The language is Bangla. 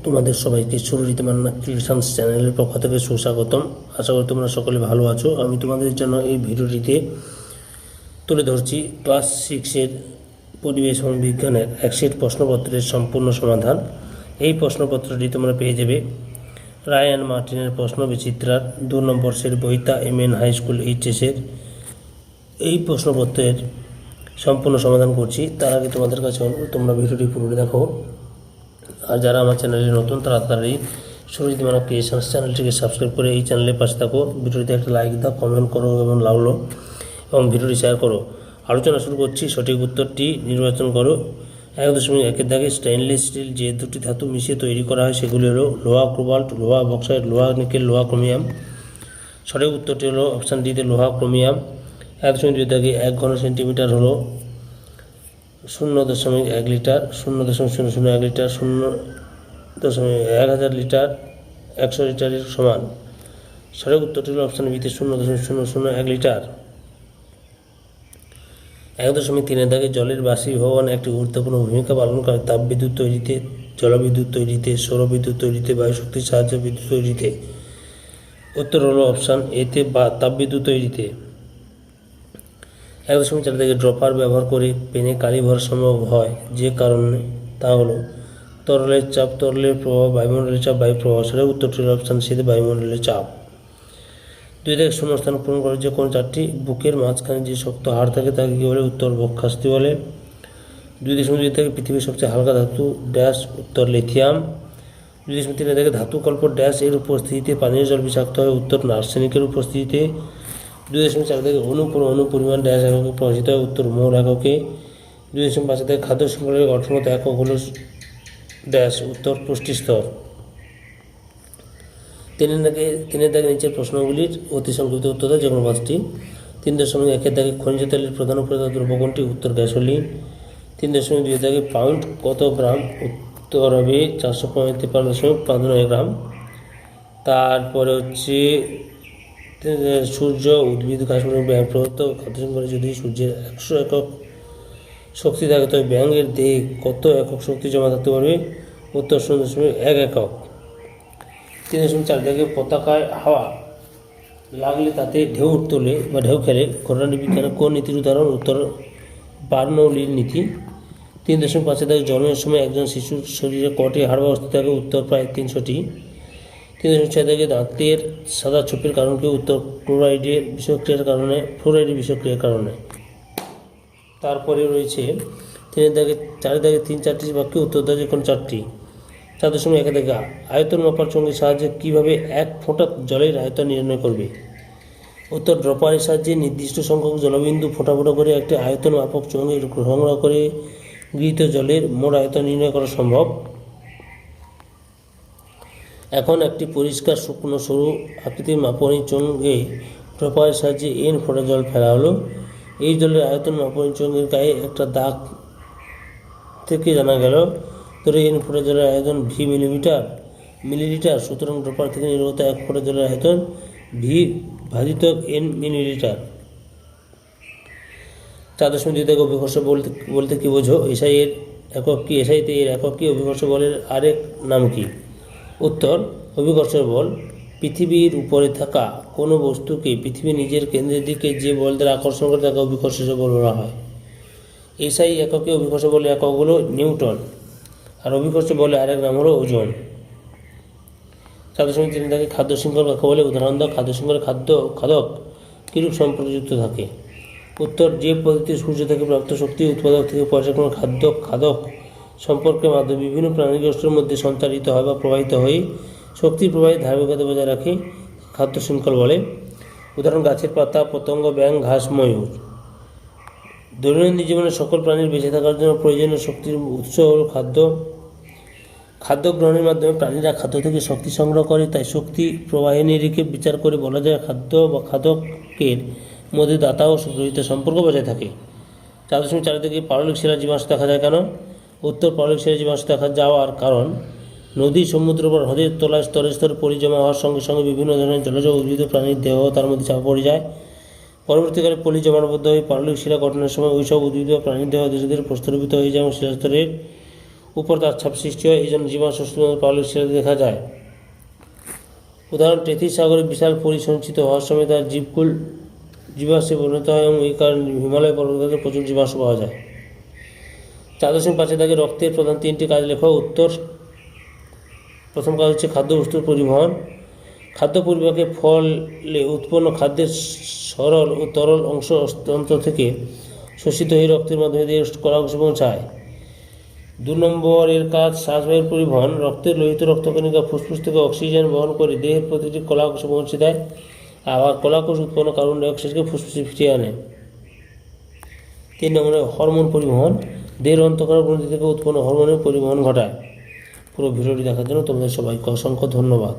তোমাদের সবাইকে সুরজিৎ মান্না ক্রিয়েশনস চ্যানেলের পক্ষ থেকে সুস্বাগতম। আশা করি তোমরা সকলে ভালো আছো। আমি তোমাদের জন্য এই ভিডিওটিতে তুলে ধরছি ক্লাস 6-এর পরিবেশ ও বিজ্ঞানের এক সেট প্রশ্নপত্রের সম্পূর্ণ সমাধান। এই প্রশ্নপত্রটি তোমরা পেয়ে যাবে রায়ান মার্টিনের প্রশ্ন বিচিত্রার 2 নম্বর সেট বইতা MN হাই স্কুল এইচএসের। এই প্রশ্নপত্রের সম্পূর্ণ সমাধান করছি। তার আগে তোমাদের কাছে তোমরা ভিডিওটি পুরোটা দেখো। আর যারা আমার চ্যানেলে নতুন তারা তাড়াতাড়ি সুরজিৎ মান্না ক্রিয়েশনস চ্যানেলটিকে সাবস্ক্রাইব করে এই চ্যানেলের পাশে থাকো। ভিডিওটিতে একটা লাইক দাও, কমেন্ট করো এবং লাগলো এবং ভিডিওটি শেয়ার করো। আলোচনা শুরু করছি। সঠিক উত্তরটি নির্বাচন করো। 1.1 দাগে স্টেইনলেস স্টিল যে দুটি ধাতু মিশিয়ে তৈরি করা হয় সেগুলি হলো লোহা কোবাল্ট, লোহা বক্সাইট, লোহা নিকেল, লোহা ক্রোমিয়াম। সঠিক উত্তরটি হলো অপশান ডিতে লোহা ক্রোমিয়াম। 1.2 দাগে 1 ঘন সেন্টিমিটার হলো 0.1 লিটার, 0.001 লিটার, 0.1000 লিটার 100 লিটারের সমান। সঠিক উত্তরটি হল অপশান বিতে 0.001 লিটার। 1.3 দাগে জলের বাষ্পীভবন একটি গুরুত্বপূর্ণ ভূমিকা পালন করে তাপবিদ্যুৎ তৈরিতে, জলবিদ্যুৎ তৈরিতে, সৌরবিদ্যুৎ তৈরিতে, বায়ুশক্তির সাহায্যে বিদ্যুৎ তৈরিতে। উত্তর হলো অপশান এতে তাপবিদ্যুৎ তৈরিতে। 1.4 দাগে ড্রপার ব্যবহার করে পেনে কালি ভরা সম্ভব হয় যে কারণে তা হলো তরলের চাপ, তরলের প্রভাব, বায়ুমণ্ডলের চাপ, বায়ু প্রবাহ। সঠিক উত্তরটি হল অপশান সিতে বায়ুমণ্ডলের চাপ। 2 দাগে শূন্যস্থান পূরণ করে যে কোনো চারটি বুকের মাঝখানে যে শক্ত হাড় থাকে তাকে কী বলে? উত্তর বক্ষাস্থি বলে। 2.2 থেকে পৃথিবীর সবচেয়ে হালকা ধাতু ড্যাশ, উত্তর লিথিয়াম। 2.3 থেকে ধাতু কল্প ড্যাশ এর উপস্থিতিতে পানীয় জল বিষাক্ত হয়, উত্তর আর্সেনিকের উপস্থিতিতে। 2.4 থেকে অণু পরিমাণ ড্যাশ এককে প্রকাশিত হয়, উত্তর মোল এককে। 2.5 থেকে খাদ্য শৃঙ্খলের গঠনগত একক হল ড্যাশ, উত্তর পুষ্টিস্তর। 3 দাগে নিচের প্রশ্নগুলির অতি সংক্ষিপ্ত উত্তর দেয় যে কোনো 5টি। 3.1 দাগে খনিজ তেলের প্রধান উপাদান দ্রব্য কোনটি? উত্তর গ্যাসোলিন। 3.2 দাগে পাউন্ড কত গ্রাম? উত্তর হবে 455.59 গ্রাম। তারপরে হচ্ছে সূর্য, উদ্ভিদ, ঘাস ব্যাং প্রদত্ত খাদ্য শৃঙ্খলে যদি সূর্যের 100 একক শক্তি থাকে তবে ব্যাঙের দেহে কত একক শক্তি জমা থাকতে পারবে? উত্তর 0.1 একক। 3.4 দাগে পতাকায় হাওয়া লাগলে তাতে ঢেউ তোলে বা ঢেউ খেলে ঘটনাটি বিজ্ঞানের কোন নীতির উদাহরণ? উত্তর বার্নৌলির নীতি। 3.5 দাগে জন্মের সময় একজন শিশুর শরীরে কটি হাড় বা অস্থি থাকে? উত্তর প্রায় 300টি। 3.6 দাগে দাঁতের সাদা ছোপের কারণ কি? উত্তর ফ্লোরাইডের বিষক্রিয়ার কারণে। তারপরে রয়েছে 4 দাগে 3-4টি বাক্যে উত্তর দেওয়া যে কোনো 4টি। 4.1 দাগে আয়তন মাপার চোঙের সাহায্যে কীভাবে 1 ফোঁটা জলের আয়তন নির্ণয় করবে? উত্তর ড্রপারের সাহায্যে নির্দিষ্ট সংখ্যক জলবিন্দু ফোঁটা করে একটি আয়তন মাপক চোঙে সংগ্রহ করে গৃহীত জলের মোট আয়তন নির্ণয় করা সম্ভব। এখন একটি পরিষ্কার শুকনো সরু আকৃতির মাপনী চোঙে ড্রপারের সাহায্যে n ফোঁটা জল ফেলা হলো। এই জলের আয়তন মাপনী চোঙের গায়ে একটা দাগ থেকে জানা গেল ধরে n ফোঁটা জলের আয়তন v মিলিলিটার। সুতরাং ড্রপার থেকে নির্গত 1 ফোঁটা জলের আয়তন v ভাজিত n মিলিলিটার। 4.2 থেকে অভিকর্ষ বলতে কি বোঝো? এসআই এর একক কি? এসআইতে এর একক কি? অভিকর্ষ বলের আরেক নাম কি? উত্তর অভিকর্ষের বল পৃথিবীর উপরে থাকা কোনো বস্তুকে পৃথিবীর নিজের কেন্দ্রের দিকে যে বল দ্বারা আকর্ষণ করে তাকে অভিকর্ষ বল বলা হয়। এসআই এককে অভিকর্ষ বলের একক হলো নিউটন, আর অভিকর্ষ বলে আরেক নাম হলো ওজন। 4.3 থেকে খাদ্য শৃঙ্খল কাকে বলে? উদাহরণ দাও। খাদ্য শৃঙ্খলে খাদক কিরূপ সম্পর্কযুক্ত থাকে? উত্তর যে পদ্ধতি সূর্য থেকে প্রাপ্ত শক্তি উৎপাদক থেকে পর্যায়ক্রমে খাদক সম্পর্কের মাধ্যমে বিভিন্ন প্রাণীগোষ্ঠীর মধ্যে সঞ্চারিত হয় বা প্রবাহিত হয়ে শক্তির প্রবাহের ধারাবাহিকতা বজায় রাখে খাদ্য শৃঙ্খল বলে। উদাহরণ গাছের পাতা, পতঙ্গ, ব্যাঙ, ঘাস, ময়ূর। দৈনন্দিন জীবনে সকল প্রাণীর বেঁচে থাকার জন্য প্রয়োজনীয় শক্তির উৎস হল খাদ্য গ্রহণের মাধ্যমে প্রাণীরা খাদ্য থেকে শক্তি সংগ্রহ করে, তাই শক্তি প্রবাহের নিরিখে বিচার করে বলা যায় খাদ্য বা খাদকের মধ্যে দাতা ও গ্রহীত সম্পর্ক বজায় থাকে। 4.4 থেকে পারলিক শিলার জীবাশ্ম দেখা যায় কেন? উত্তর পারলিক শিলার জীবাশ্ম দেখা যাওয়ার কারণ নদী, সমুদ্র বা হ্রদের তলায় স্তরে স্তরে পরিজমা হওয়ার সঙ্গে সঙ্গে বিভিন্ন ধরনের জলজ উদ্ভিদ প্রাণীর দেহ তার মধ্যে চাপা পড়ে যায়। পরবর্তীকালে পলি জমাটবদ্ধ হয়ে পারলিক শিলা গঠনের সময় ওইসব উদ্ভিদ বা প্রাণীর দেহ ধীরে ধীরে প্রস্তরবিত হয়ে যায় এবং শিলাস্তরের উপর তার ছাপ সৃষ্টি হয়, এই জন্য জীবাশ্ম পাললিক শিলাতে দেখা যায়। উদাহরণ, টেথিস সাগরে বিশাল পরিসঞ্চিত হওয়ার সময় তার জীবকুল জীবাশ্মে পরিণত হয় এবং এই কারণে হিমালয় পর্বতগাত্রে প্রচুর জীবাশ্ম পাওয়া যায়। 4.5 দাগে রক্তের প্রধান 3টি কাজ লেখা। উত্তর, প্রথম কাজ হচ্ছে খাদ্যবস্তুর পরিবহন। খাদ্য পরিবাহকে ফলে উৎপন্ন খাদ্যের সরল ও তরল অংশ অন্তর থেকে শোষিত হয়ে রক্তের মাধ্যমে দেহের কলাকোষে পৌঁছায়। 2 নম্বরের কাজ শ্বাসবায়ুর পরিবহন। রক্তের লোহিত রক্তকণিকা ফুসফুস থেকে অক্সিজেন বহন করে দেহের প্রতিটি কলাকোষে পৌঁছে দেয়, আবার কলাকোষ উৎপন্ন কার্বন ডাইঅক্সাইডকে ফুসফুসে ফিরিয়ে আনে। 3 নম্বরে হরমোন পরিবহন। দেহের অন্তঃকরণ গ্রন্থি থেকে উৎপন্ন হরমোনের পরিবহন ঘটায়। পুরো ভিডিওটি দেখার জন্য তোমাদের সবাইকে অসংখ্য ধন্যবাদ।